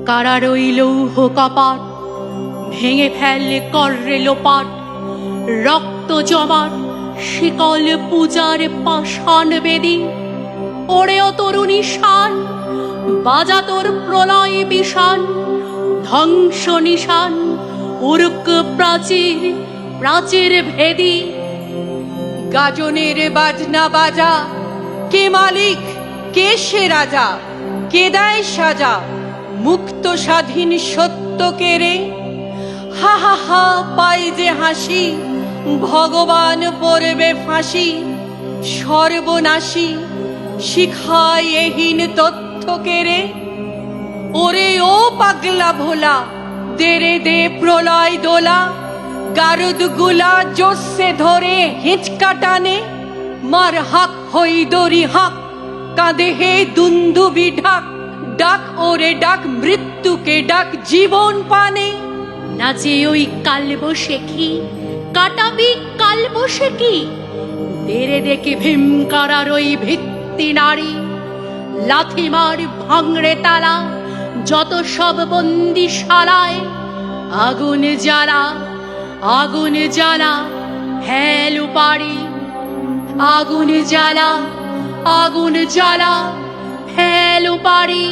কারা রইল কপাট, ভেঙে ফেলে কররে লোপাট, রক্ত জমাট শিকল পূজার পাষাণ বেদী। ওরেও তরুণী শান, বাজা তোর প্রলয় বিষান, ধ্বংস নিশান উরুক প্রাচীর প্রাচীর ভেদী। গাজনের বাজনা বাজা, কে মালিক কে সে রাজা, কে দেয় সাজা মুক্ত স্বাধীন সত্য কে রে। হা হা হা পাই যে হাসি, ভগবান পড়বে ফাঁসি, সর্বনাশী শিখায় এহীন তথ্য কে রে। ওরে ও পাগলা ভোলা, দে রে দে প্রলয় দোলা, গারুদ গুলা জোরসে ধরে হিঁচকা টানে, মার হাক হই দড়ি হাক, কাঁদে হে দুন্দুবি ঢাক, ডাক ওরে ডাক মৃত্যুকে ডাক জীবন পানে। নাচে ওই কালবৈশাখী, কাটাবি কালবৈশাখী, দেরে দেখে ভীমকারার ওই ভিত্তি নারী। লাথি মার ভাঙড়ে তালা যত সব বন্দিশালায়, আগুন জ্বালা আগুন জ্বালা হেল পারি, আগুন জ্বালা আগুন জ্বালা হেল পারি।